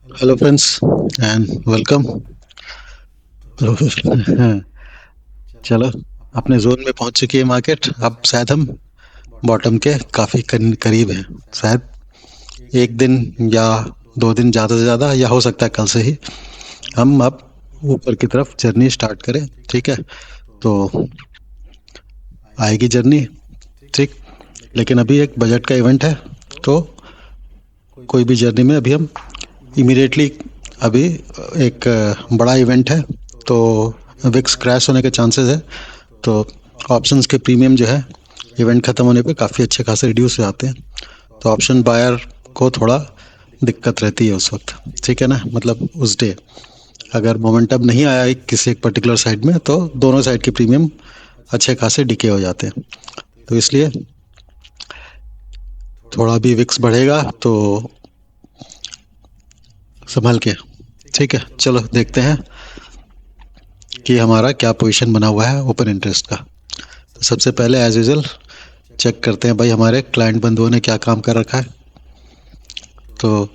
Hello friends and welcome. चलो, अपने zone में पहुंच चुकी है मार्केट। अब शायद हम बॉटम के काफ़ी करीब हैं। शायद एक दिन या 2 दिन ज़्यादा से ज़्यादा, या हो सकता है कल से ही हम अब ऊपर की तरफ जर्नी स्टार्ट करें। ठीक है, तो आएगी जर्नी। ठीक, लेकिन अभी एक बजट का इवेंट है, तो कोई भी जर्नी में अभी हम इमीडिएटली, अभी एक बड़ा इवेंट है, तो विक्स क्रैश होने के चांसेस है। तो ऑप्शंस के प्रीमियम जो है इवेंट ख़त्म होने पे काफ़ी अच्छे खासे रिड्यूस हो जाते हैं। तो ऑप्शन बायर को थोड़ा दिक्कत रहती है उस वक्त। ठीक है ना, मतलब उस डे अगर मोमेंटम नहीं आया किसी एक पर्टिकुलर साइड में, तो दोनों साइड के प्रीमियम अच्छे खासे डिके हो जाते हैं। तो इसलिए थोड़ा भी विक्स बढ़ेगा तो संभल के। ठीक है, चलो देखते हैं कि हमारा क्या पोजीशन बना हुआ है ओपन इंटरेस्ट का। तो सबसे पहले एज यूजल चेक करते हैं भाई हमारे क्लाइंट बंधुओं ने क्या काम कर रखा है। तो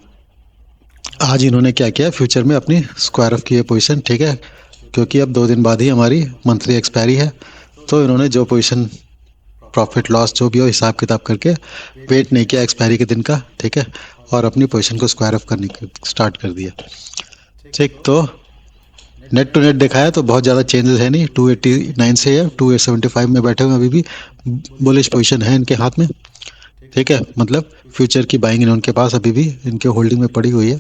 आज इन्होंने क्या किया, फ्यूचर में अपनी स्क्वायर ऑफ की है पोजीशन। ठीक है, क्योंकि अब 2 दिन बाद ही हमारी मंथली एक्सपायरी है, तो इन्होंने जो पोजीशन प्रॉफिट लॉस जो भी हो हिसाब किताब करके वेट नहीं किया एक्सपायरी के दिन का। ठीक है, और अपनी पोजीशन को स्क्वायर ऑफ करने स्टार्ट कर दिया। ठीक, तो नेट टू नेट देखा है तो बहुत ज़्यादा चेंजेस है नहीं। 289 से है 2875 में बैठे हुए अभी भी बुलिश पोजीशन है इनके हाथ में। ठीक है, मतलब फ्यूचर की बाइंग इनके पास अभी भी इनके होल्डिंग में पड़ी हुई है।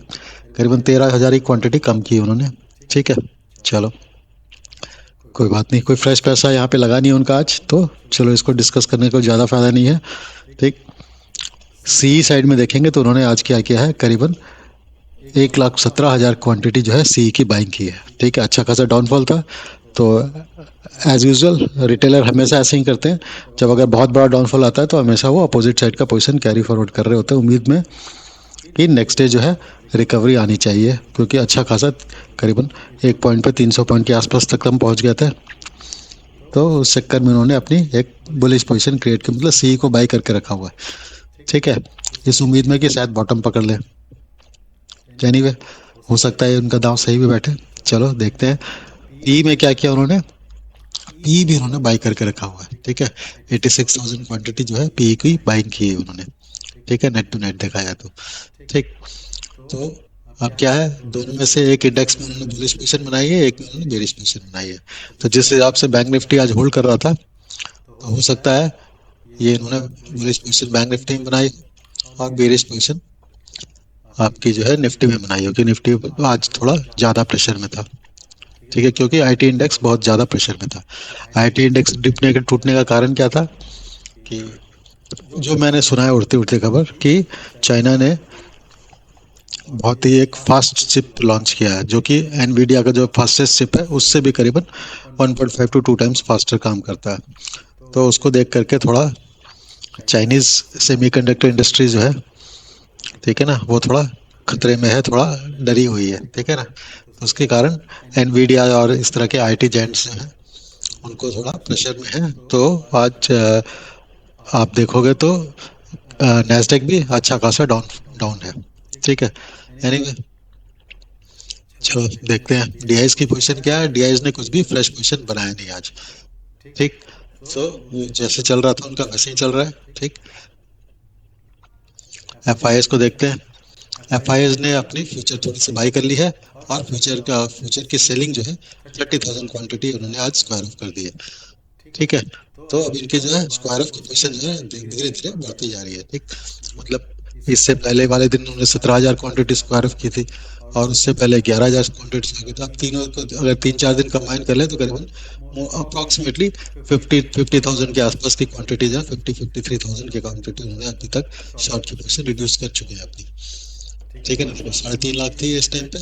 करीबन 13,000 की क्वांटिटी कम की उन्होंने। ठीक है, चलो कोई बात नहीं, कोई फ्रेश पैसा यहाँ पे लगा नहीं है उनका आज, तो चलो इसको डिस्कस करने को ज़्यादा फायदा नहीं है। ठीक, सी साइड में देखेंगे तो उन्होंने आज क्या किया है, करीबन 1,17,000 क्वांटिटी जो है सी की बाइंग की है। ठीक है, अच्छा खासा डाउनफॉल था। तो एज यूजल रिटेलर हमेशा ऐसे ही करते हैं, जब अगर बहुत बड़ा डाउनफॉल आता है तो हमेशा वो अपोजिट साइड का पोजीशन कैरी फॉरवर्ड कर रहे होते हैं, उम्मीद में कि नेक्स्ट डे जो है रिकवरी आनी चाहिए, क्योंकि अच्छा खासा करीबन एक पॉइंट पे 300 पॉइंट के आसपास तक हम पहुंच गए थे। तो उस चक्कर में उन्होंने अपनी एक बुलिश पोजीशन क्रिएट की, मतलब सी को बाई करके रखा हुआ है। ठीक है, इस उम्मीद में कि शायद बॉटम पकड़ ले। एनीवे, हो सकता है उनका दांव सही भी बैठे। चलो देखते हैं। पी में क्या किया उन्होंने, पी भी उन्होंने बाई करके रखा हुआ है। ठीक है, 86,000 क्वांटिटी जो है पी की बाइंग की है उन्होंने। ठीक है, नेट टू नेट देखा जाए तो। ठीक, तो अब क्या है, दोनों में से एक इंडेक्स में उन्होंने बुलिश पोजीशन बनाई है, एक में उन्होंने बेरिश पोजीशन बनाई है। तो जिस हिसाब से बैंक निफ्टी आज होल्ड कर रहा था, तो हो सकता है ये इन्होंने बुलिश पोजीशन बैंक निफ्टी में बनाई और बेरिश पोजीशन आपकी जो है निफ्टी में बनाई होगी। निफ्टी आज थोड़ा ज़्यादा प्रेशर में था। ठीक है, क्योंकि आईटी इंडेक्स बहुत ज़्यादा प्रेशर में था। आईटी इंडेक्स डिपने के टूटने का कारण क्या था कि जो मैंने सुना है उड़ते उड़ते खबर कि चाइना ने बहुत ही एक फास्ट चिप लॉन्च किया है, जो कि एनवीडिया का जो फास्टेस्ट चिप है उससे भी करीबन 1.5 to 2 टाइम्स फास्टर काम करता है। तो उसको देख करके थोड़ा चाइनीज सेमीकंडक्टर इंडस्ट्री जो है, ठीक है ना, वो थोड़ा खतरे में है, थोड़ा डरी हुई है। ठीक है ना, तो उसके कारण एनवीडिया और इस तरह के आईटी जेंट्स जो हैं उनको थोड़ा प्रेशर में है। तो आज आप देखोगे तो नेस्डेक भी अच्छा खासा डाउन डाउन है। ठीक है, एनीवे, चलो देखते हैं डीआईज की पोजीशन क्या है। डीआईज ने कुछ भी फ्रेश पोजीशन बनाया नहीं आज। ठीक, सो जैसे चल रहा था उनका वैसे ही चल रहा है। ठीक, एफआईएस को देखते हैं। एफआईएस ने अपनी फ्यूचर थोड़ी सी बाई कर ली है, और फ्यूचर की सेलिंग जो है 30,000 क्वांटिटी उन्होंने आज स्क्वायर ऑफ कर दी है। ठीक है, तो अब इनकी जो है स्क्वायर ऑफ की पोजीशन जो है धीरे धीरे बढ़ती जा रही है। ठीक, मतलब इससे पहले वाले दिन उन्होंने 17,000 क्वांटिटी स्क्वायर ऑफ की थी, और उससे पहले 11,000 क्वांटिटी की थी। अब तीनों को अगर 3-4 दिन कंबाइन कर ले तो करीबन अप्रॉक्सीमेटली 50,000 के आसपास की क्वांटिटी जो है, 53,000 की क्वांटिटी उन्होंने अभी तक शॉर्ट की पोजीशन रिड्यूस कर चुके हैं अपनी। ठीक है ना, तो 3.5 लाख थी इस टाइम पे,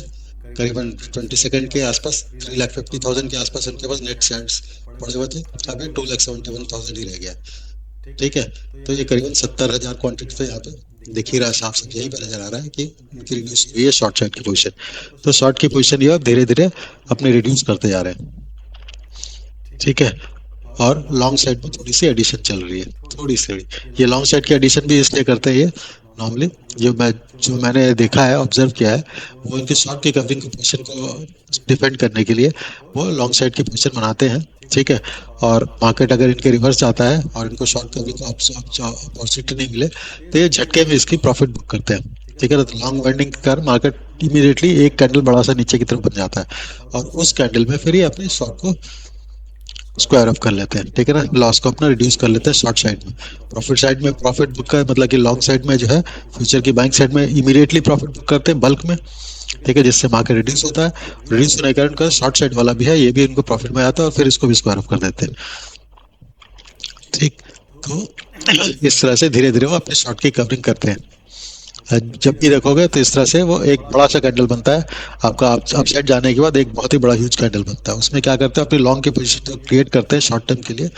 करीबन 22 के आसपास 3,50,000 के आसपास उनके पास नेट शेयर्स पड़े हुए थे। अभी 2,71,000 ही रह गया। ठीक है, तो ये करीबन 70,000 क्वांटिटी पे यहाँ पे दिख ही रहा है, साफ साफ यही पे नजर आ रहा है कि उनकी रिड्यूस हुई है शॉर्ट साइड की पोजीशन। तो शॉर्ट की पोजीशन ये धीरे धीरे अपने रिड्यूस करते जा रहे हैं। ठीक है, और लॉन्ग साइड में थोड़ी सी एडिशन चल रही है, थोड़ी सी। ये लॉन्ग साइड की एडिशन भी इसलिए करते हैं ये, नॉर्मली जो मैंने देखा है, ऑब्जर्व किया है, वो इनके शॉर्ट की कवरिंग की पोजीशन को डिफेंड करने के लिए वो लॉन्ग साइड की पोजीशन बनाते हैं। ठीक है। और मार्केट अगर इनके रिवर्स जाता है और इनको शॉर्ट कवरिंग को अपॉर्चुनिटी नहीं मिले तो ये झटके में इसकी प्रॉफिट बुक करते हैं। ठीक है ना। तो लॉन्ग वेंडिंग कर मार्केट इमीडिएटली एक कैंडल बड़ा सा नीचे की तरफ बन जाता है और उस कैंडल में फिर ये अपने शॉर्ट को स्क्वायर ऑफ कर लेते हैं। ठीक है ना। लॉस को अपना रिड्यूस कर लेते हैं शॉर्ट साइड में। प्रॉफिट साइड में प्रॉफिट बुक का मतलब कि लॉन्ग साइड में जो है फ्यूचर की बाइंग साइड में इमीडिएटली प्रॉफिट बुक करते हैं बल्क में। ठीक है। जिससे मार्केट रिड्यूस होता है। रिड्यूस होने के कारण का शॉर्ट साइड वाला भी है, ये भी इनको प्रॉफिट में आता है और फिर इसको भी स्क्वायर ऑफ कर देते हैं। ठीक। तो इस तरह से धीरे धीरे वो अपने शॉर्ट की कवरिंग करते हैं। जब भी देखोगे तो इस तरह से वो एक बड़ा सा कैंडल बनता है आपका अपसाइड जाने के बाद, एक बहुत ही बड़ा ह्यूज कैंडल बनता है। उसमें क्या करते हैं, अपनी लॉन्ग की पोजीशन क्रिएट करते हैं शॉर्ट टर्म के लिए।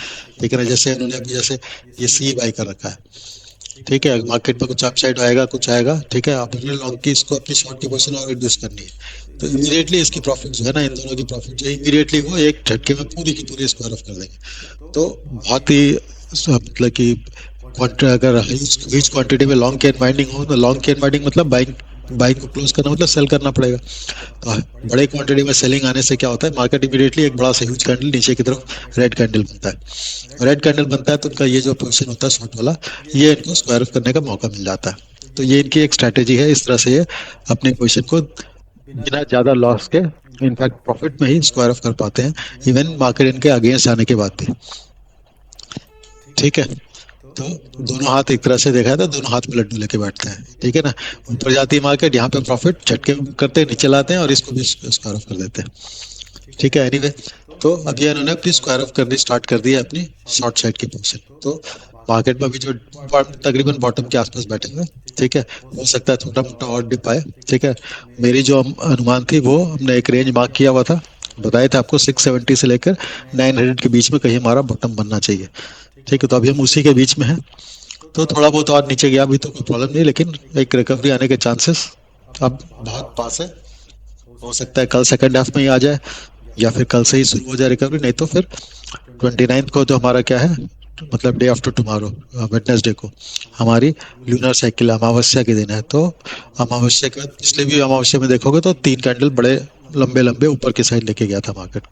ठीक है ना। जैसे इन्होंने अभी जैसे ये सी बाई कर रखा है। ठीक है। मार्केट में कुछ अपसाइड आएगा कुछ आएगा। ठीक है। आप अपने लॉन्ग की इसको अपनी शॉर्ट की पोजीशन और रिड्यूस करनी है तो इमीडिएटली इसकी प्रॉफिट जो है ना, इन दोनों की प्रॉफिट जो है इमीडिएटली वो एक झटके में पूरी की पूरी स्क्वायर ऑफ कर देंगे। तो बहुत ही मतलब कि अगर ह्यूज क्वांटिटी में लॉन्ग केन बाइंडिंग हो तो लॉन्ग केन बाइंडिंग मतलब बाइंग बाइंग को क्लोज करना मतलब सेल करना पड़ेगा। तो बड़े क्वांटिटी में सेलिंग आने से क्या होता है, मार्केट इमीडिएटली एक बड़ा सा ह्यूज कैंडल नीचे की तरफ रेड कैंडल बनता है। रेड कैंडल बनता है तो उनका ये जो पोजीशन होता है शॉर्ट वाला, ये इनको स्क्वायर ऑफ करने का मौका मिल जाता है। तो ये इनकी एक स्ट्रैटेजी है। इस तरह से ये अपनी पोजीशन को बिना ज्यादा लॉस के इनफैक्ट प्रॉफिट में ही स्क्वायर ऑफ कर पाते हैं, इवन मार्केट इनके अगेंस्ट आने के बाद भी। ठीक है। तो दोनों हाथ एक तरह से देखा है तो दोनों हाथ में लड्डू लेके बैठते हैं। ठीक है ना। ऊपर जाती है मार्केट, यहाँ पे प्रॉफिट झटके करते हैं, नीचे लाते हैं और इसको भी स्क्वायर ऑफ कर देते हैं। ठीक है। एनीवे, तो अभी इन्होंने अपनी स्क्वायर ऑफ करनी स्टार्ट कर दी है अपनी शॉर्ट साइड की पोजीशन। तो मार्केट में अभी जो तकरीबन बॉटम के आसपास बैठे हुए। ठीक है। हो सकता है छोटा मोटा और डिप आए। ठीक है। मेरी जो अनुमान थी वो हमने एक रेंज मार्क किया हुआ था, बताया था आपको 670 से लेकर 900 के बीच में कहीं हमारा बॉटम बनना चाहिए। ठीक है। तो अभी हम उसी के बीच में हैं। तो थोड़ा बहुत और नीचे गया भी तो कोई प्रॉब्लम नहीं, लेकिन एक रिकवरी आने के चांसेस अब बहुत पास है। हो सकता है कल सेकंड हाफ में ही आ जाए या फिर कल से ही शुरू हो जाए रिकवरी, नहीं तो फिर 29 को जो हमारा क्या है, मतलब डे आफ्टर टुमारो वेडनेसडे को हमारी लूनर साइकिल अमावस्या के दिन है। तो अमावस्या के बाद पिछले भी अमावस्या में देखोगे तो 3 कैंडल बड़े लंबे लंबे ऊपर की साइड लेके गया था मार्केट।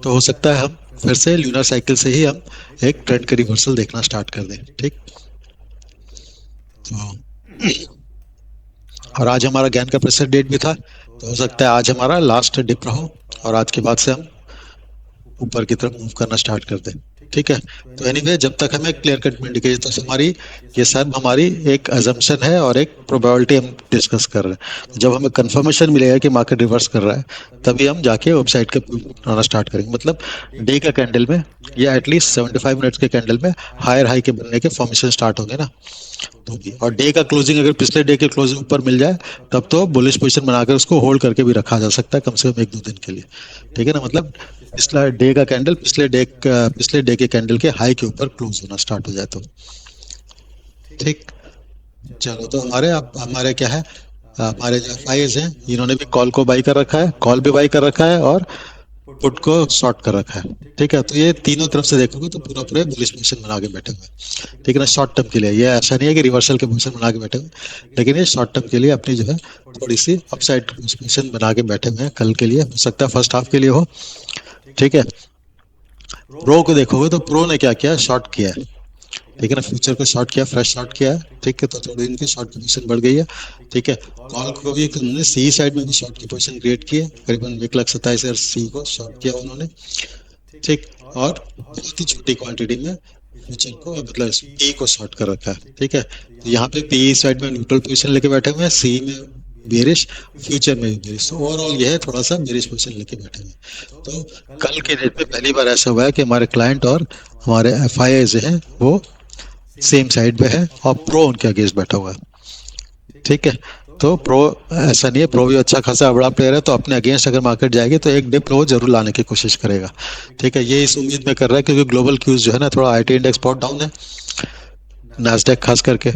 तो हो सकता है हम फिर से लूनर साइकिल से ही हम एक ट्रेंड का रिवर्सल देखना स्टार्ट कर दें। ठीक। तो और आज हमारा ज्ञान का प्रेशर डेट भी था, तो हो सकता है आज हमारा लास्ट डिप रहो और आज के बाद से हम ऊपर की तरफ मूव करना स्टार्ट कर दें। ठीक है। तो एनीवे, जब तक हमें क्लियर कट इंडिकेशन तो हमारी ये सब हमारी एक अजम्पशन है और एक प्रोबेबिलिटी हम डिस्कस कर रहे हैं। तो जब हमें कंफर्मेशन मिलेगा कि मार्केट रिवर्स कर रहा है तभी हम जाके वेबसाइट के आना स्टार्ट करेंगे। मतलब डे का कैंडल में या एटलीस्ट 75 मिनट्स के कैंडल में हायर हाई के बनने के फॉर्मेशन स्टार्ट होंगे ना, तो भी। और डे का क्लोजिंग अगर पिछले डे के क्लोजिंग ऊपर मिल जाए तब तो बुलिश पोजीशन बनाकर उसको होल्ड करके भी रखा जा सकता है कम से कम 1-2 दिन के लिए। ठीक है ना। मतलब पिछला डे का कैंडल पिछले डे के कैंडल के हाई के ऊपर क्लोज होना स्टार्ट हो जाए तो। ठीक। चलो, तो हमारे क्या है, हमारे जो फाइज हैं इन्होंने भी कॉल को बाई कर रखा है, कॉल भी बाई कर रखा है और पुट को शॉर्ट कर रखा है। ठीक है। तो ये तीनों तरफ से देखोगे तो पूरा पूरे बुलिश पोजीशन बना के बैठे हुए हैं। ठीक है ना। शॉर्ट टर्म के लिए ये ऐसा नहीं है कि रिवर्सल के पोजीशन बना के बैठे हुए, लेकिन ये शॉर्ट टर्म के लिए अपनी जो है थोड़ी सी अपसाइड पोजीशन बना के बैठे हुए हैं कल के लिए। हो सकता है फर्स्ट हाफ के लिए हो। ठीक है। प्रो को देखोगे तो प्रो ने क्या किया, शॉर्ट किया है। ठीक है ना। फ्यूचर को शॉर्ट किया, फ्रेश शॉर्ट किया है। ठीक है। तो थोड़ी इनकी शॉर्ट पोजीशन बढ़ गई है। ठीक है। कॉल को भी उन्होंने सी साइड में भी शॉर्ट की पोजीशन क्रिएट की है, करीबन 1,27,000 सी को शॉर्ट किया उन्होंने। ठीक। और बहुत ही छोटी क्वांटिटी में फ्यूचर को मतलब पी को शॉर्ट कर रखा है। ठीक है। तो यहाँ पे पी साइड में न्यूट्रल पोजीशन लेके बैठे हुए हैं, सी में बेरिश, फ्यूचर में भी बेरिश। तो ओवरऑल ये है थोड़ा सा बेरिश पोजीशन लेके बैठे हुए हैं। तो कल के डेट में पहली बार ऐसा हुआ है कि हमारे क्लाइंट और हमारे एफ आई जो है वो सेम साइड पे है और प्रो उनके अगेंस्ट बैठा हुआ है। ठीक है। तो प्रो ऐसा नहीं है, प्रो भी अच्छा खासा बड़ा प्लेयर है, तो अपने अगेंस्ट अगर मार्केट जाएगी तो एक डिप वो जरूर लाने की कोशिश करेगा। ठीक है। ये इस उम्मीद में कर रहा है क्योंकि ग्लोबल क्यूज जो है ना, थोड़ा आईटी इंडेक्स बहुत डाउन है, नैस्डैक खास करके।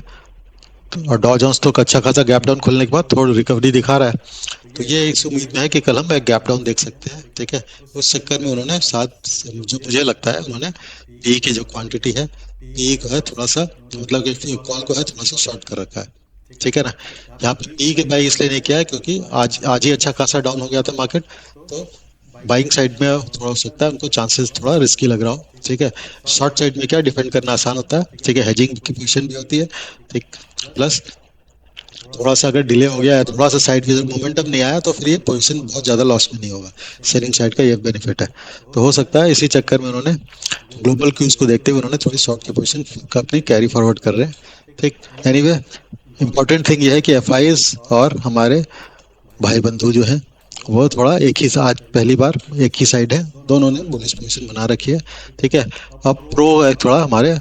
और डॉ जोन्स तो अच्छा खासा गैप डाउन खुलने के बाद थोड़ी रिकवरी दिखा रहा है। तो ये इस उम्मीद में है कि कल हम एक गैप डाउन देख सकते हैं, ठीक है। उस चक्कर में उन्होंने साथ, जो मुझे लगता है उन्होंने पी की जो क्वांटिटी है, पी को है थोड़ा सा, मतलब कि कॉल को है थोड़ा सा शॉर्ट कर रखा है, ठीक है ना। यहाँ पे पी के बाई इसलिए नहीं किया है क्योंकि आज आज ही अच्छा खासा डाउन हो गया था मार्केट, तो बाइंग साइड में थोड़ा हो सकता है उनको चांसेस थोड़ा रिस्की लग रहा हो, ठीक है। शॉर्ट साइड में क्या डिफेंड करना आसान होता है, ठीक है, हेजिंग की पोजीशन भी होती है, ठीक। प्लस थोड़ा सा अगर डिले हो गया है, थोड़ा सा साइड में मोमेंटम नहीं आया, तो फिर ये पोजीशन बहुत ज़्यादा लॉस में नहीं होगा। सेलिंग साइड का ये बेनिफिट है। तो हो सकता है इसी चक्कर में उन्होंने ग्लोबल क्यूज को देखते हुए उन्होंने थोड़ी शॉर्ट की पोजीशन अपनी कैरी फॉरवर्ड कर रहे हैं, ठीक। एनीवे, इम्पोर्टेंट थिंग ये है कि एफ और हमारे भाई बंधु जो हैं वो थोड़ा एक ही, आज पहली बार एक ही साइड है, दोनों ने बुलिश पोजीशन बना रखी है, ठीक है। अब प्रो थोड़ा हमारे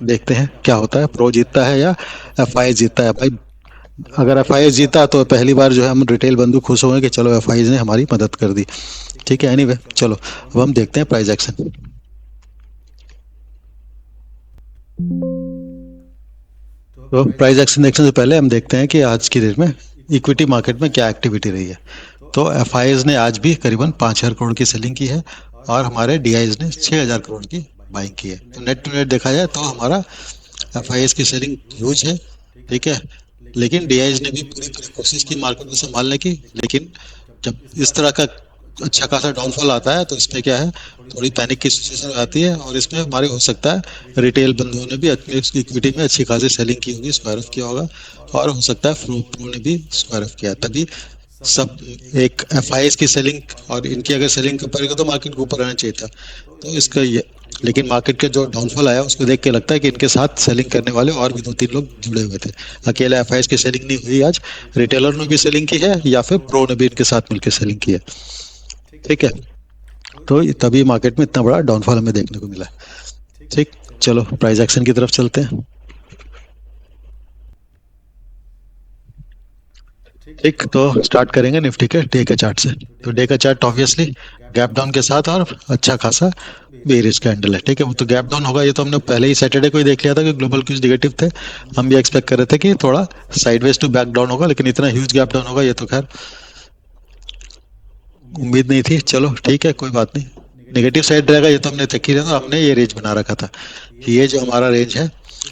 देखते हैं क्या होता है, प्रो जीतता है या एफ जीतता है भाई। अगर एफ जीता तो पहली बार जो है हम रिटेल बंधु खुश होंगे कि चलो एफ ने हमारी मदद कर दी, ठीक है। एनीवे चलो अब हम देखते हैं प्राइस एक्शन। तो प्राइस एक्शन देखने से पहले हम देखते हैं कि आज की डेट में इक्विटी मार्केट में क्या एक्टिविटी रही है। तो एफ ने आज भी करीबन 5,000 करोड़ की सेलिंग की है और हमारे डी ने 6,000 करोड़ की बाइंग की है। तो नेट टू नेट देखा जाए तो हमारा एफ की सेलिंग ह्यूज है, ठीक है। लेकिन डी ने भी पूरी पूरी कोशिश की मार्केट को संभालने की, लेकिन जब इस तरह का अच्छा खासा डाउनफॉल आता है तो इसमें क्या है, थोड़ी पैनिक की सिचुएशन आती है और इसमें हमारे हो सकता है रिटेल बंधुओं ने भी अपनी इक्विटी में अच्छी खासी सेलिंग की होगी, स्क्वायर ऑफ किया होगा, और हो सकता है फ्लो ने भी स्क्वायर ऑफ किया, तभी सब एक एफ की सेलिंग और इनकी अगर सेलिंग कंपेयर करें तो मार्केट को ऊपर आना चाहिए था। तो इसका ये, लेकिन मार्केट के जो डाउनफॉल आया उसको देख के लगता है कि इनके साथ सेलिंग करने वाले और भी 2-3 लोग जुड़े हुए थे। अकेला एफ की सेलिंग नहीं हुई आज, रिटेलर ने भी सेलिंग की है या फिर प्रो ने भी इनके साथ मिलकर सेलिंग की है, ठीक है। तो तभी मार्केट में इतना बड़ा डाउनफॉल हमें देखने को मिला, ठीक। चलो प्राइस एक्शन की तरफ चलते हैं, ठीक। तो स्टार्ट करेंगे निफ्टी के डे के चार्ट से। तो डे का चार्ट ऑब्वियसली गैप डाउन के साथ और अच्छा खासा बेरिश कैंडल है, ठीक है। वो तो गैप डाउन होगा, ये तो हमने पहले ही सैटरडे को ही देख लिया था कि ग्लोबल क्यूज नेगेटिव थे। हम भी एक्सपेक्ट कर रहे थे कि थोड़ा साइडवेज टू बैक डाउन होगा, लेकिन इतना ह्यूज गैप डाउन होगा ये तो खैर उम्मीद नहीं थी। चलो ठीक है, कोई बात नहीं, नेगेटिव साइड रहेगा ये तो हमने तक ही रहा था। हमने ये रेंज बना रखा था कि ये जो हमारा रेंज है,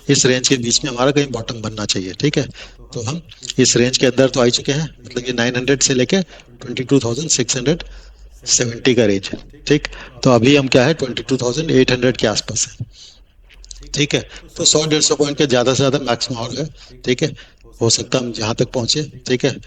इस रेंज के बीच में हमारा कहीं बॉटम बनना चाहिए, ठीक है। तो हम इस रेंज के अंदर तो आ चुके हैं, मतलब कि 900 से लेके 22,670 का रेंज है, ठीक। तो अभी हम क्या है 22,800 के आसपास है, ठीक है। तो 100-150 पॉइंट के ज़्यादा से ज़्यादा मैक्सिमम और है, ठीक है। हो सकता है हम जहाँ तक पहुँचे, ठीक है।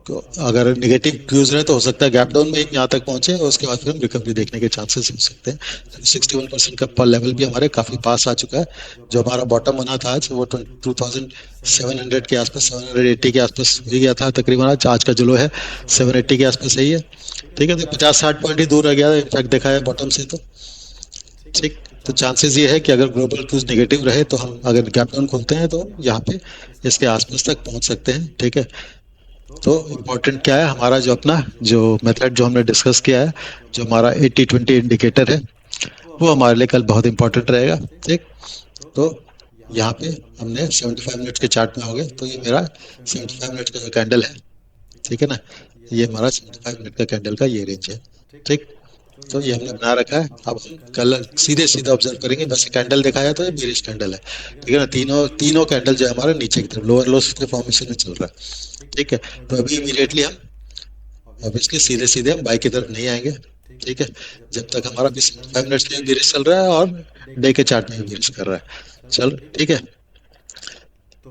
तो अगर नेगेटिव क्यूज रहे तो हो सकता है गैप डाउन में यहाँ तक पहुंचे और उसके बाद फिर हम रिकवरी देखने के चांसेस हो सकते हैं। 61% का पर लेवल भी हमारे काफी पास आ चुका है। जो हमारा बॉटम बना था आज वो 2700 के आसपास, 780 के आसपास हो गया था तकरीबन। आज का जो लो है 780 के आसपास सही है, ठीक है। तो 50-60 पॉइंट ही दूर रह गया इनफैक्ट देखा है बॉटम से, तो ठीक। तो चांसेस ये है कि अगर ग्लोबल क्यूज नेगेटिव रहे तो हम अगर गैप डाउन खोलते हैं तो यहाँ पे इसके आसपास तक पहुंच सकते हैं, ठीक है। तो इम्पोर्टेंट क्या है हमारा जो अपना जो मेथड जो हमने डिस्कस किया है, जो हमारा 80-20 इंडिकेटर है, वो हमारे लिए कल बहुत इंपॉर्टेंट रहेगा, ठीक। तो यहाँ पे हमने 75 मिनट्स के चार्ट में हो गए, तो ये मेरा 75 मिनट का जो कैंडल है, ठीक है ना, ये हमारा 75 मिनट का कैंडल का ये रेंज है, ठीक। तो ये हमने बना रखा है। अब हम कल सीधे सीधे ऑब्जर्व करेंगे, बस कैंडल दिखाया तो ये बेरिश कैंडल है, ठीक है ना। तीनों तीनों कैंडल जो है हमारे नीचे की तरफ लोअर लो के फॉर्मेशन में चल रहा है, ठीक है। तो अभी इमीडिएटली हम ऑब्वियसली सीधे सीधे हम बाई की तरफ नहीं आएंगे, ठीक है, जब तक हमारा 5 मिनट्स में बेरिश चल रहा है और डे के चार्ट में भी बेरिश कर रहा है, चलो ठीक है।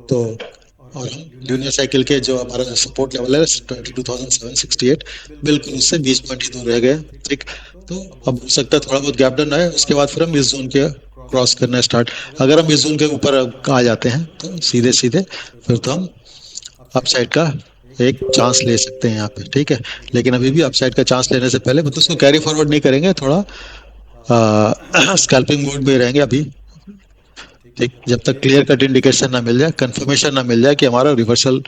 तो और हम जूनियर साइकिल के जो हमारा सपोर्ट लेवल है 22,768, बिल्कुल उससे 20 पॉइंट ही दूर रह गए, ठीक। तो अब हो सकता है थोड़ा बहुत गैप डाउन आए, उसके बाद फिर हम इस जोन के क्रॉस करना स्टार्ट। अगर हम इस जोन के ऊपर आ जाते हैं तो सीधे सीधे फिर तो हम अपसाइड का एक चांस ले सकते हैं यहाँ पे, ठीक है। लेकिन अभी भी अपसाइड का चांस लेने से पहले मतलब उसको कैरी फॉरवर्ड नहीं करेंगे, थोड़ा स्कैल्पिंग मोड में रहेंगे अभी, ठीक। जब तक क्लियर कट इंडिकेशन ना मिल जाए, कंफर्मेशन ना मिल जाए कि हमारा रिवर्सल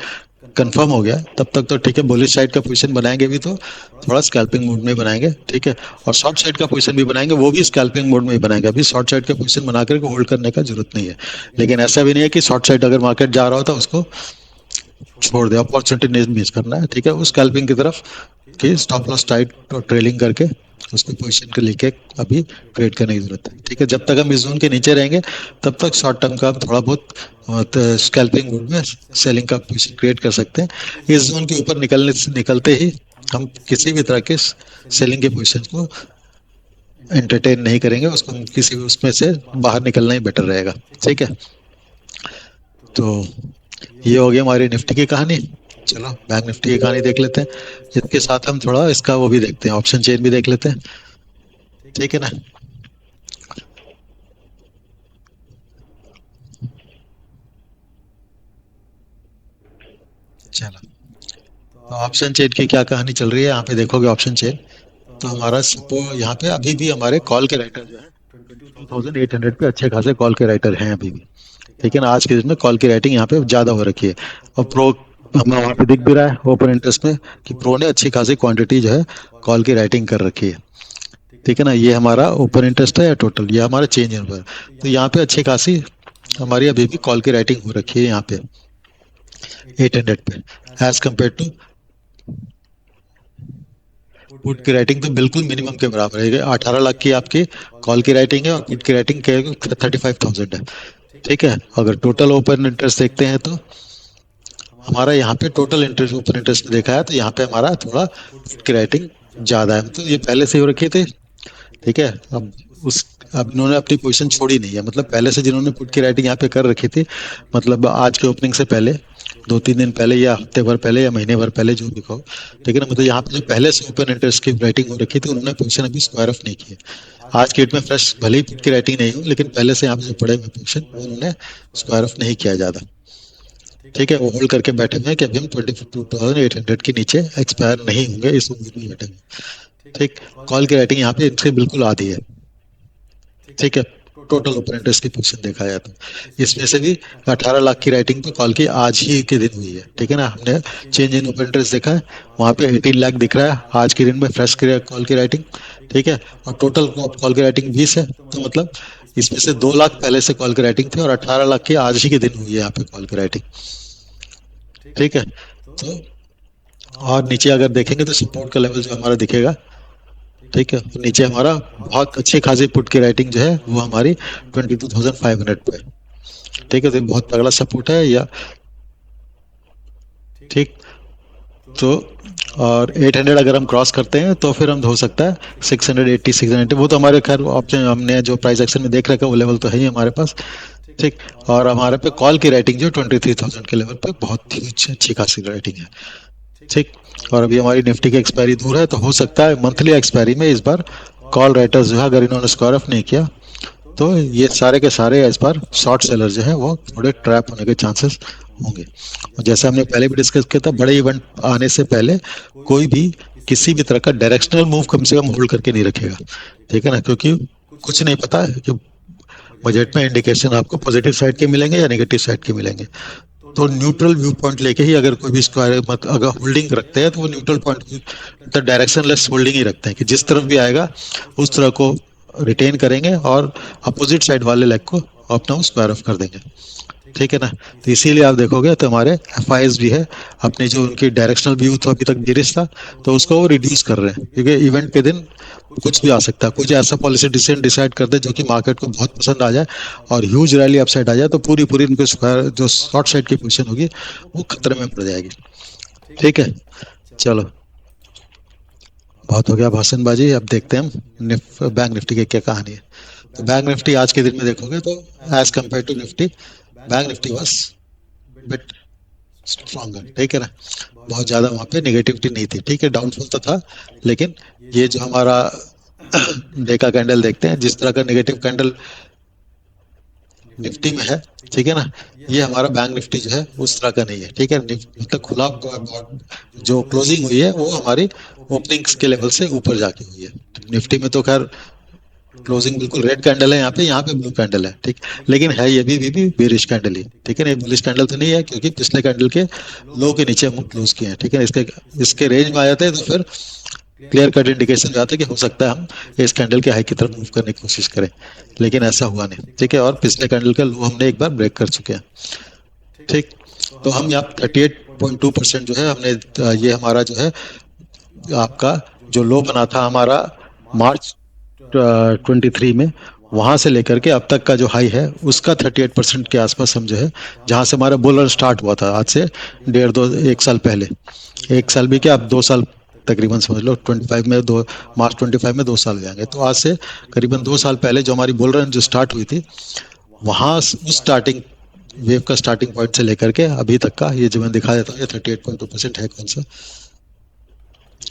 कंफर्म हो गया, तब तक तो ठीक है। बुलिश साइड का पोजीशन बनाएंगे भी तो थोड़ा स्कैल्पिंग मोड में बनाएंगे, ठीक है। और शॉर्ट साइड का पोजीशन भी बनाएंगे, वो भी स्कैल्पिंग मोड में ही बनाएंगे। अभी शॉर्ट साइड का पोजीशन बना करके होल्ड करने का जरूरत नहीं है, लेकिन ऐसा भी नहीं है कि शॉर्ट साइड अगर मार्केट जा रहा होता उसको छोड़ दे, अपॉर्चुनिटी नहीं मिस करना है, ठीक है, उस स्कैल्पिंग की तरफ कि स्टॉप लॉस टाइट और ट्रेलिंग करके उसको पोजीशन के लेके अभी ट्रेड करने की जरूरत है, ठीक है। जब तक हम इस जोन के नीचे रहेंगे तब तक शॉर्ट टर्म का थोड़ा बहुत स्कैल्पिंग मोड में सेलिंग का पोजीशन क्रिएट कर सकते हैं। इस जोन के ऊपर निकलते ही हम किसी भी तरह के सेलिंग के पोजीशन को एंटरटेन नहीं करेंगे, उसको किसी भी उसमें से बाहर निकलना ही बेटर रहेगा, ठीक है। तो ये हो गई हमारी निफ्टी की कहानी। चलो बैंक निफ्टी की कहानी देख लेते हैं, इसके साथ हम थोड़ा इसका वो भी देखते हैं, ऑप्शन चेन भी देख लेते हैं, ठीक है ना। चलो, तो ऑप्शन चेन की क्या कहानी चल रही है यहाँ पे देखोगे ऑप्शन चेन, तो हमारा सपो यहाँ पे अभी भी हमारे कॉल के राइटर जो है 22,800 पे अच्छे खासे कॉल के राइटर हैं अभी भी, ठीक है ना। आज के दिन में कॉल की राइटिंग यहाँ पे ज्यादा हो रखी है, और प्रो हमें वहाँ पे दिख भी रहा है ओपन इंटरेस्ट में कि प्रो ने अच्छी खासी क्वांटिटी जो है कॉल की राइटिंग कर रखी है, ठीक है ना। ये हमारा ओपन इंटरेस्ट है या टोटल, ये हमारा चेंज इन पर, तो यहाँ पे अच्छी खासी हमारी अभी भी कॉल की राइटिंग हो रखी है यहाँ पे 800 पे, एज कम्पेयर टू पुट की राइटिंग तो बिल्कुल मिनिमम के बराबर है। 18 लाख की आपकी कॉल की राइटिंग है और पुट की राइटिंग 35,000 है, ठीक है। अगर टोटल ओपन इंटरेस्ट देखते हैं तो हमारा यहाँ पे टोटल इंटरेस्ट ओपन इंटरेस्ट में देखा है तो यहाँ पे हमारा थोड़ा पुट की राइटिंग ज्यादा है, तो ये पहले से ही हो रखी थी, ठीक है। अब इन्होंने अपनी पोजीशन छोड़ी नहीं है, मतलब पहले से जिन्होंने पुट की राइटिंग यहाँ पे कर रखी थी, मतलब आज के ओपनिंग से पहले 2-3 दिन पहले या हफ्ते भर पहले या महीने भर पहले जो भी कहो, ठीक है ना। मतलब यहाँ पे जो पहले से ओपन इंटरेस्ट की राइटिंग हो रखी थी उन्होंने पोजीशन अभी स्क्वायर ऑफ नहीं की है। आज की डेट में फ्रेश भले ही पुट की राइटिंग नहीं हो, लेकिन पहले से यहाँ पे जो पड़े हुए पोजीशन उन्होंने स्क्वायर ऑफ नहीं किया ज्यादा, ठीक है। वो होल्ड करके बैठे हुए हैं कि अभी हम 22,800 के नीचे एक्सपायर नहीं होंगे, इस उम्मीद में बैठे हुए, ठीक। कॉल की राइटिंग यहाँ पे इनसे बिल्कुल आधी है, ठीक है। टोटल ओपन इंटरेस्ट की पोजीशन देखा जाए तो इसमें से भी 18 लाख की राइटिंग तो कॉल की आज ही के दिन हुई है, ठीक है ना। हमने चेंज इन ओपन इंटरेस्ट देखा है, वहाँ पे 18 लाख दिख रहा है आज के दिन में फ्रेश कॉल की राइटिंग, ठीक है। और टोटल कॉल की राइटिंग 20 है, तो मतलब इसमें से 2 लाख पहले से कॉल की राइटिंग थी और 18 लाख की आज ही के दिन हुई है यहाँ पे कॉल की राइटिंग, ठीक है। तो और नीचे अगर देखेंगे तो सपोर्ट का लेवल जो हमारा दिखेगा, ठीक है, तो नीचे हमारा बहुत अच्छी खासी पुट की राइटिंग जो है वो हमारी 22,500 पे, ठीक है। तो बहुत तगड़ा सपोर्ट है या, ठीक। तो और 800 अगर हम क्रॉस करते हैं तो फिर हम हो सकता है 680 690, वो तो हमारे खैर ऑप्शन हमने जो प्राइस एक्शन में देख रखा है वो लेवल तो है ही हमारे पास, ठीक। और हमारे पे कॉल की राइटिंग जो 23,000 के लेवल पे बहुत ही अच्छी खासी राइटिंग है, ठीक। और अभी हमारी निफ्टी की एक्सपायरी दूर है, तो हो सकता है मंथली एक्सपायरी में इस बार कॉल राइटर्स जो है अगर इन्होंने स्क्वायर ऑफ नहीं किया तो ये सारे के सारे इस बार शॉर्ट सेलर जो है वो थोड़े ट्रैप होने के चांसेस होंगे। और जैसे हमने पहले भी डिस्कस किया था, बड़े इवेंट आने से पहले कोई भी किसी भी तरह का डायरेक्शनल मूव कम से कम होल्ड करके नहीं रखेगा, ठीक है ना, क्योंकि कुछ नहीं पता है कि बजट में इंडिकेशन आपको पॉजिटिव साइड के मिलेंगे या नेगेटिव साइड के मिलेंगे। तो न्यूट्रल व्यू पॉइंट लेके ही अगर कोई भी स्क्वायर मत अगर होल्डिंग रखते हैं तो वो न्यूट्रल पॉइंट मतलब डायरेक्शन लेस होल्डिंग ही रखते हैं कि जिस तरफ भी आएगा उस तरह को रिटेन करेंगे और अपोजिट साइड वाले लेग को अपना स्क्वायर ऑफ कर देंगे, ठीक है ना। तो इसीलिए आप देखोगे तो हमारे एफ भी है अपने जो उनकी डायरेक्शनल व्यू तो अभी तक बेरिश था तो उसको वो रिड्यूस कर रहे हैं, क्योंकि इवेंट के दिन कुछ भी आ सकता है, कुछ ऐसा पॉलिसी डिसीजन डिसाइड कर दे जो कि मार्केट को बहुत पसंद आ जाए और ह्यूज रैली अपसाइड आ जाए, तो पूरी पूरी उनकी स्क्वायर जो शॉर्ट साइड की पोजीशन होगी वो खतरे में पड़ जाएगी, ठीक है। चलो बहुत हो गया भाषणबाजी, अब देखते हैं हम बैंक निफ्टी की क्या कहानी है। तो बैंक निफ्टी आज के दिन में देखोगे तो as compare to Nifty bank Nifty was bit stronger, ठीक है ना। बहुत ज्यादा वहां पे नेगेटिविटी नहीं थी, ठीक है, डाउनफॉल तो था, लेकिन ये जो हमारा डेका कैंडल देखते हैं जिस तरह का नेगेटिव कैंडल निफ्टी में है, ठीक है ना, ये हमारा बैंक निफ्टी जो है उस तरह का नहीं है, ठीक है। मतलब खुला जो क्लोजिंग हुई है वो हमारी ओपनिंग्स के लेवल से ऊपर जाके हुई है। निफ्टी में तो खैर क्लोजिंग बिल्कुल रेड कैंडल है, यहाँ पे ब्लू कैंडल है, ठीक। लेकिन है ये भी बेरिश कैंडल ही, ठीक है ना। बुलिश कैंडल तो नहीं है क्योंकि पिछले कैंडल के लो के नीचे हम क्लोज किए हैं, ठीक है। इसके इसके रेंज में आ जाते हैं तो फिर क्लियर कट इंडिकेशन जाता है कि हो सकता है हम इस कैंडल के हाई की तरफ मूव करने की कोशिश करें, लेकिन ऐसा हुआ नहीं, ठीक है। और पिछले कैंडल का लो हमने एक बार ब्रेक कर चुके हैं, ठीक। तो हम यहाँ 38.2% जो है हमने ये हमारा जो है आपका जो लो बना था हमारा मार्च 23 में, वहां से लेकर के अब तक का जो हाई है उसका 38% के आसपास हम जो है, जहां से हमारा बुल स्टार्ट हुआ था आज से डेढ़ दो एक साल पहले, एक साल भी क्या, अब 2 साल तकरीबन समझ लो, 25 में दो, मार्च 25 में 2 साल हो जाएंगे, तो आज से करीबन 2 साल पहले जो हमारी बुल रन जो स्टार्ट हुई थी, वहां उस स्टार्टिंग वेव का स्टार्टिंग पॉइंट से लेकर के अभी तक का ये जो मैं दिखा देता हूँ, ये 38.2% है। कौन सा?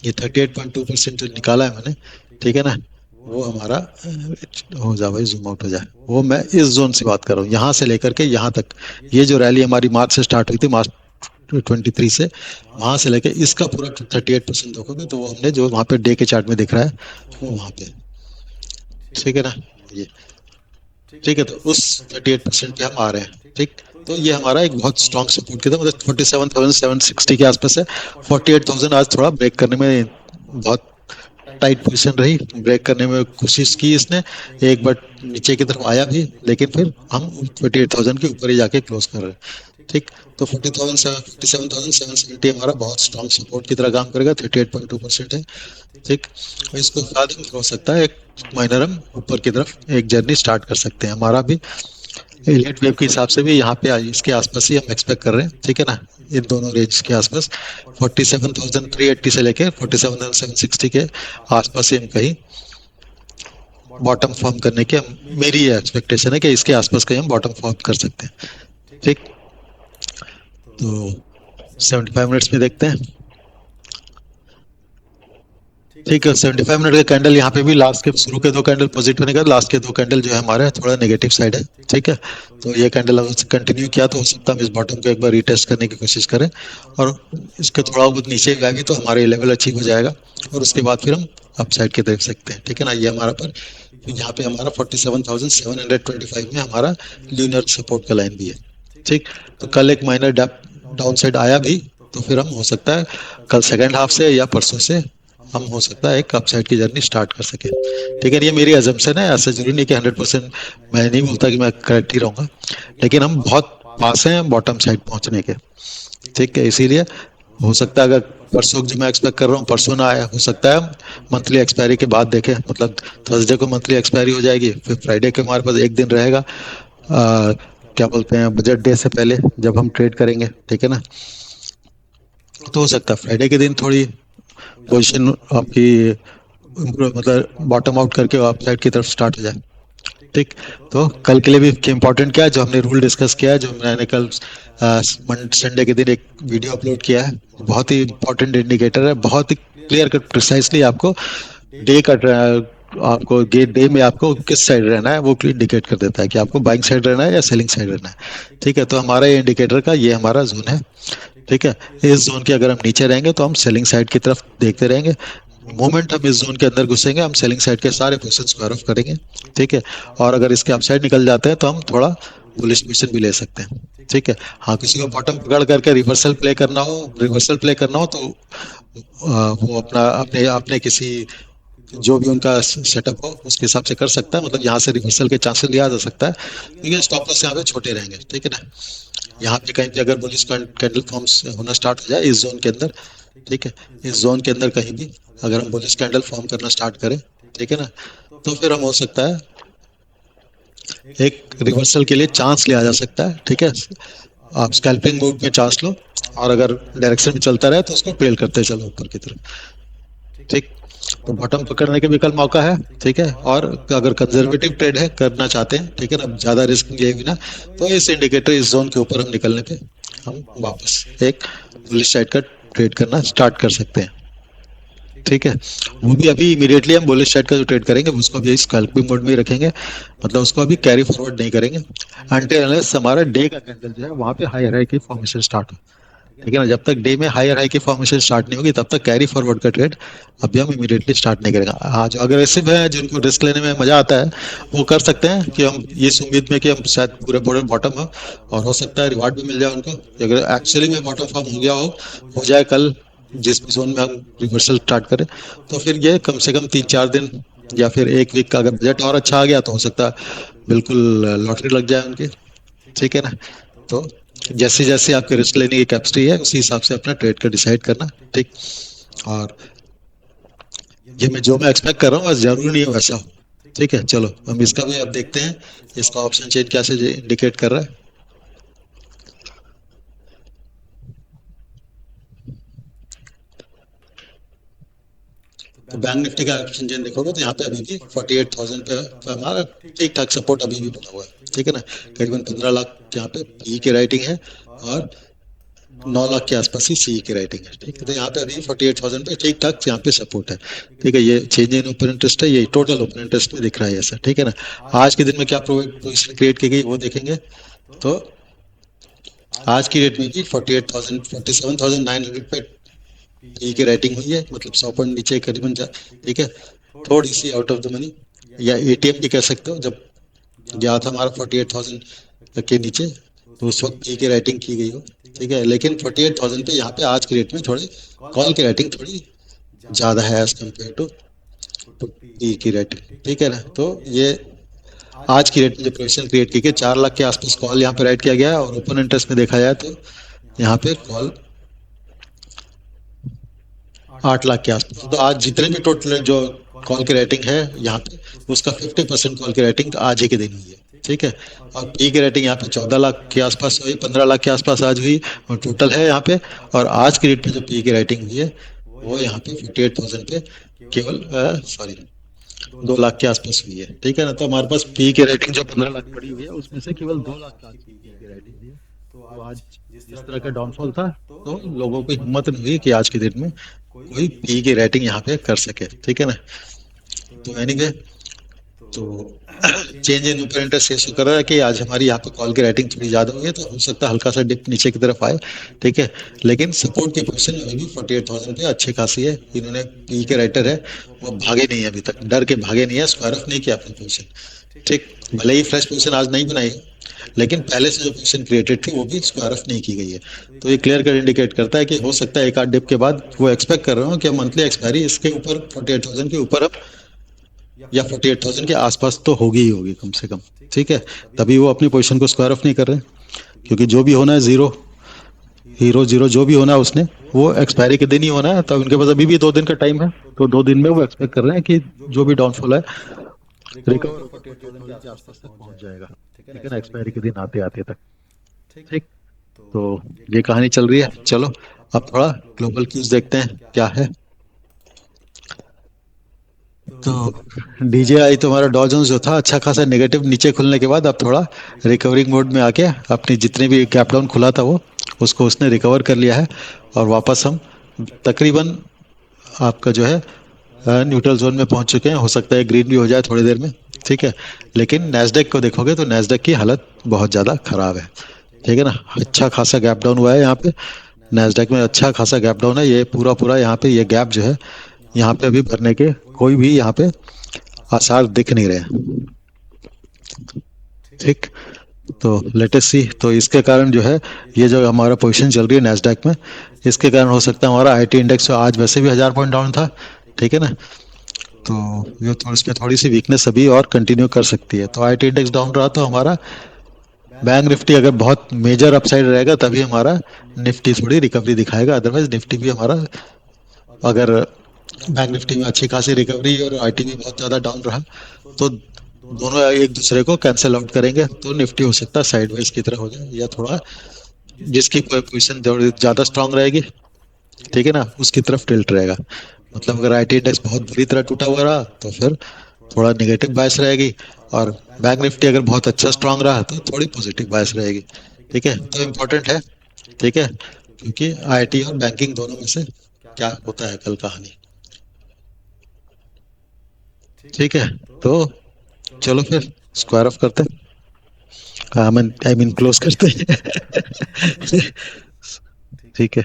ये 38.2% जो निकाला है मैंने, ठीक है ना, वो हमारा हो जाए भाई, जूम आउट हो जाए, वो मैं इस जोन से बात कर रहा हूँ, यहाँ से लेकर के यहाँ तक, ये जो रैली हमारी मार्च से स्टार्ट हुई थी, मार्च 23 से, वहां से लेकर इसका पूरा 38% देखोगे तो वो हमने जो वहां पे डे के चार्ट में दिख रहा है वो वहां पे, ठीक है ना, ये ठीक है। तो उस 38% पे हम आ रहे हैं, ठीक। तो ये हमारा एक बहुत स्ट्रॉन्ग सपोर्ट की था, मतलब 47,760 के आसपास है। 48,000 आज थोड़ा ब्रेक करने में बहुत टाइट पोजीशन रही, ब्रेक करने में कोशिश की इसने, एक बार नीचे की तरफ आया भी, लेकिन फिर हम 48,000 के ऊपर ही जाके क्लोज कर रहे हैं, ठीक। तो 47,770 हमारा बहुत स्ट्रॉन्ग सपोर्ट की तरह काम करेगा, 38.2% है, ठीक। और इसको बाद में हो सकता है एक माइनर हम ऊपर की तरफ एक जर्नी स्टार्ट कर सकते हैं, हमारा भी एलियट वेव के हिसाब से भी यहाँ पे इसके आसपास ही हम एक्सपेक्ट कर रहे हैं, ठीक है ना, इन दोनों रेंज के आसपास 47,380 से लेके 47,760 के आसपास ही हम कहीं बॉटम फॉर्म करने के, मेरी ये एक्सपेक्टेशन है कि इसके आसपास कहीं हम बॉटम फॉर्म कर सकते हैं, ठीक। तो 75 मिनट्स में देखते हैं, ठीक है। 75 मिनट का कैंडल यहाँ पे भी लास्ट के शुरू के 2 कैंडल पॉजिटिव होने का, लास्ट के 2 कैंडल जो है हमारे थोड़ा नेगेटिव साइड है, ठीक है। तो ये कैंडल अगर कंटिन्यू किया तो हो सकता है हम इस बॉटम को एक बार रीटेस्ट करने की कोशिश करें, और इसके थोड़ा बहुत नीचे गए भी तो हमारे लेवल अचीव हो जाएगा, और उसके बाद फिर हम अप साइड के देख सकते हैं, ठीक है ना। ये हमारा पर यहाँ पे हमारा 47,725 में हमारा ल्यूनर सपोर्ट का लाइन भी है, ठीक। तो कल एक माइनर डाउन साइड आया भी, तो फिर हम हो सकता है कल सेकेंड हाफ से या परसों से हम हो सकता है एक अपसाइड की जर्नी स्टार्ट कर सके, ठीक है। ये मेरी अजम्पशन है, ऐसा जरूरी नहीं कि 100%, मैं नहीं बोलता कि मैं करेक्ट ही रहूंगा, लेकिन हम बहुत पास हैं बॉटम साइड पहुंचने के, ठीक है। इसीलिए हो सकता है अगर परसों जो मैं एक्सपेक्ट कर रहा हूँ परसों ना आया, हो सकता है मंथली एक्सपायरी के बाद देखें, मतलब थर्सडे को मंथली एक्सपायरी हो जाएगी, फिर फ्राइडे के हमारे पास एक दिन रहेगा, क्या बोलते हैं, बजट डे से पहले जब हम ट्रेड करेंगे, ठीक है ना। तो हो सकता है फ्राइडे के दिन थोड़ी पोजीशन आपकी मतलब बॉटम आउट करके अप साइड की तरफ स्टार्ट हो जाए, ठीक। तो कल के लिए भी इम्पोर्टेंट क्या है, जो हमने रूल डिस्कस किया है, जो मैंने कल संडे के दिन एक वीडियो अपलोड किया है, बहुत ही इंपॉर्टेंट इंडिकेटर है, बहुत ही क्लियर कट प्रिसाइसली आपको डे का आपको गेट डे में आपको किस साइड रहना है वो इंडिकेट कर देता है कि आपको बाइंग साइड रहना है या सेलिंग साइड रहना है, ठीक है। तो हमारा ये इंडिकेटर का ये हमारा जोन है, ठीक है। इस जोन के अगर हम नीचे रहेंगे तो हम सेलिंग साइड की तरफ देखते रहेंगे, मोमेंट हम इस जोन के अंदर घुसेंगे हम सेलिंग साइड के सारे पोजीशंस को ऑफ करेंगे, ठीक है। और अगर इसके अपसाइड निकल जाते हैं तो हम थोड़ा बुलिश पोजीशन भी ले सकते हैं, ठीक है। हाँ, किसी को बॉटम पकड़ करके रिवर्सल प्ले करना हो, तो वो अपना अपने अपने किसी जो भी उनका सेटअप हो उसके हिसाब से कर सकता है, मतलब यहाँ से रिवर्सल के चांसेस लिया जा सकता है, क्योंकि स्टॉप लॉस यहाँ पे छोटे रहेंगे, ठीक है ना। यहाँ पे कहीं पे अगर बुलिश कैंडल फॉर्म्स होना स्टार्ट हो जाए इस जोन के अंदर, ठीक है, इस जोन के अंदर कहीं भी अगर हम बुलिश कैंडल फॉर्म करना स्टार्ट करें, ठीक है ना, तो फिर हम हो सकता है एक रिवर्सल के लिए चांस लिया जा सकता है, ठीक है। आप स्कैल्पिंग मोड में चांस लो, और अगर डायरेक्शन में चलता रहे तो उसको पेल करते चलो ऊपर की तरफ, ठीक। तो बॉटम पकड़ने के भी कल मौका है, ठीक है। और अगर कंजर्वेटिव ट्रेड है करना चाहते हैं, ठीक है ना, ज्यादा रिस्क लिए बिना, तो इस इंडिकेटर इस जोन के ऊपर हम निकलने पे हम वापस एक बुलिश साइड का ट्रेड करना स्टार्ट कर सकते हैं, ठीक है। वो भी अभी इमीडिएटली हम बुलिश साइड का जो ट्रेड करेंगे उसको अभी स्कैल्पिंग मोड में ही रखेंगे, मतलब उसको अभी कैरी फॉरवर्ड नहीं करेंगे अनटिल अनलेस हमारा डे का कैंडल जो है वहां पे हाई हाई की फॉर्मेशन स्टार्ट हो, ठीक है ना। जब तक डे में हायर हाई की फॉर्मेशन स्टार्ट नहीं होगी तब तक कैरी फॉरवर्ड का ट्रेड अभी हम इमीडिएटली स्टार्ट नहीं करेंगे। हाँ, जो अग्रेसिव है जिनको रिस्क लेने में मजा आता है वो कर सकते हैं कि हम इस उम्मीद में कि हम शायद पूरे पूरे बॉटम हो, और हो सकता है रिवार्ड भी मिल जाए उनको, अगर एक्चुअली में बॉटम फॉर्म हो गया हो जाए कल जिस जोन में हम रिवर्सल स्टार्ट करें, तो फिर ये कम से कम 3-4 दिन या फिर एक वीक का अगर बजट और अच्छा आ गया तो हो सकता है बिल्कुल लॉटरी लग जाए उनकी, ठीक है ना। तो जैसे जैसे आपके रिस्क लेने की कैपेसिटी है उसी हिसाब से अपना ट्रेड का डिसाइड करना। ठीक। और ये मैं जो मैं एक्सपेक्ट कर रहा हूँ बस जरूरी नहीं है वैसा हो। ठीक है, चलो हम इसका भी अब देखते हैं इसका ऑप्शन चेन कैसे इंडिकेट कर रहा है। तो बैंक निफ्टी का ऑप्शन चेन देखोगे तो यहाँ पे अभी भी 48,000 पे हमारा ठीक ठाक सपोर्ट अभी भी बना हुआ है। ठीक है ना, करीबन 15 लाख यहाँ पे पी की राइटिंग है और 9 लाख के आसपास ही सी की राइटिंग है। ठीक है, तो यहाँ पे अभी 48,000 पे ठीक ठाक यहाँ पे सपोर्ट है। ठीक है, ये चेंज इन ओपन इंटरेस्ट है, ये टोटल ओपन इंटरेस्ट में दिख रहा है ऐसा। ठीक है ना, आज के दिन में क्या पोजिशन क्रिएट की गई वो देखेंगे। तो आज की डेट में भी 48,000 47,900 पे पी की रेटिंग हुई है, मतलब 100 पॉइंट नीचे करीबन ठीक है, थोड़ी सी आउट ऑफ द मनी या एटीएम भी कह सकते हो। जब गया था हमारा 48,000 के नीचे तो उस वक्त पी की रेटिंग की गई हो। ठीक है, लेकिन 48,000 पे यहाँ पे आज की डेट में थोड़ी कॉल की रेटिंग थोड़ी ज़्यादा है एज कम्पेयर टू पी की रेटिंग। ठीक है ना, तो ये आज की रेट में जो पोजिशन क्रिएट की गई 4 लाख के आसपास कॉल यहाँ पे राइट किया गया है और ओपन इंटरेस्ट में देखा जाए तो यहाँ पे कॉल 8 लाख के आसपास। तो आज जितने भी टोटल जो कॉल की रेटिंग है यहाँ पे उसका 50% कॉल की रेटिंग तो आज ही के दिन हुई है। ठीक है, और पी की रेटिंग यहाँ पे 14 लाख के आसपास हुई, 15 लाख के आसपास आज हुई और टोटल है यहाँ पे। और आज की डेट में जो पी की रेटिंग हुई है वो यहाँ पे 48,000 पे केवल सॉरी 2 लाख के आसपास हुई है। ठीक है ना, तो हमारे पास पी की रेटिंग जो 15 लाख पड़ी हुई है उसमें से केवल 2 लाख का पी की रेटिंग हुई है। तो आज जिस तरह का डाउनफॉल था तो लोगों को हिम्मत नहीं हुई कि आज के दिन में कोई पी की रेटिंग यहाँ पे कर सके। ठीक है ना, तो एनीवे तो चेंज इन ओपन इंटरेस्ट ये शो कर रहा है कि आज हमारी यहाँ पे कॉल की रेटिंग थोड़ी ज्यादा हुई है, तो हो सकता है हल्का सा डिप नीचे की तरफ आए। ठीक है, लेकिन सपोर्ट की पोजीशन अभी भी 48,000 पे अच्छी खासी है। इन्होंने पी के राइटर है वो भागे नहीं है, अभी तक डर के भागे नहीं है, स्क्वायर ऑफ नहीं किया अपनी पोजीशन। ठीक, भले ही फ्रेश पोजीशन आज नहीं बनाई है लेकिन पहले से जो पोजीशन क्रिएटेड थी वो भी स्क्वायर ऑफ नहीं की गई है। तो ये क्लियर कर इंडिकेट करता है कि हो सकता है एक आध डिप के बाद वो एक्सपेक्ट कर रहा हूँ कि मंथली एक्सपायरी इसके ऊपर 48,000 के ऊपर अब या 48,000 के आसपास तो होगी ही होगी कम से कम। ठीक है, तभी वो अपनी पोजीशन को स्क्वायर ऑफ नहीं कर रहे, क्योंकि जो भी होना है जीरो हीरो जीरो जो भी होना है उसने वो एक्सपायरी के दिन ही होना है। तो उनके पास अभी भी 2 दिन का टाइम है, तो 2 दिन में वो एक्सपेक्ट कर रहे हैं कि जो भी डाउनफॉल है रिकवर 48,000 के आसपास तक पहुंच जाएगा। ठीक है ना, एक्सपायरी के दिन आते आते तक। ठीक, तो ये कहानी चल रही है। चलो अब थोड़ा ग्लोबल क्यूज देखते हैं क्या है। तो डीजेआई तुम्हारा डॉ जोन्स जो था अच्छा खासा नेगेटिव नीचे खुलने के बाद अब थोड़ा रिकवरिंग मोड में आके अपनी जितने भी गैप डाउन खुला था वो उसको उसने रिकवर कर लिया है और वापस हम तकरीबन आपका जो है न्यूट्रल जोन में पहुंच चुके हैं। हो सकता है ग्रीन भी हो जाए थोड़ी देर में। ठीक है, लेकिन नैस्डैक को देखोगे तो नैस्डैक की हालत बहुत ज़्यादा खराब है। ठीक है ना, अच्छा खासा गैप डाउन हुआ है यहाँ पे, नैस्डैक में अच्छा खासा गैप डाउन है। ये पूरा पूरा यहाँ पे ये गैप जो है यहाँ पे अभी भरने के कोई भी यहाँ पे आसार दिख नहीं रहे। ठीक, तो लेटेस्ट सी तो इसके कारण जो है ये जो हमारा पोजीशन चल रही है नैस्डैक में इसके कारण हो सकता है हमारा आईटी इंडेक्स आज वैसे भी 1,000 पॉइंट डाउन था। ठीक है ना, तो ये इसमें थोड़ी सी वीकनेस अभी और कंटिन्यू कर सकती है। तो आईटी इंडेक्स डाउन रहा तो हमारा बैंक निफ्टी अगर बहुत मेजर अपसाइड रहेगा तभी हमारा निफ्टी थोड़ी रिकवरी दिखाएगा, अदरवाइज निफ्टी भी हमारा अगर बैंक निफ्टी में अच्छी खासी रिकवरी और आईटी भी बहुत ज़्यादा डाउन रहा तो दोनों एक दूसरे को कैंसिल आउट करेंगे, तो निफ्टी हो सकता है साइडवेज की तरह हो जाए या थोड़ा जिसकी पोजीशन ज़्यादा स्ट्रांग रहेगी ठीक है ना उसकी तरफ टिल्ट रहेगा। मतलब अगर आईटी इंडेक्स बहुत बुरी तरह टूटा हुआ रहा तो फिर थोड़ा नेगेटिव बायस रहेगी, और बैंक निफ्टी अगर बहुत अच्छा स्ट्रांग रहा तो थोड़ी पॉजिटिव बायस रहेगी। ठीक है, तो इम्पोर्टेंट है। ठीक है, क्योंकि आईटी और बैंकिंग दोनों में से क्या होता है कल कहानी। ठीक है, तो चलो फिर स्क्वायर ऑफ करते हैं, आई मीन क्लोज करते हैं। ठीक है।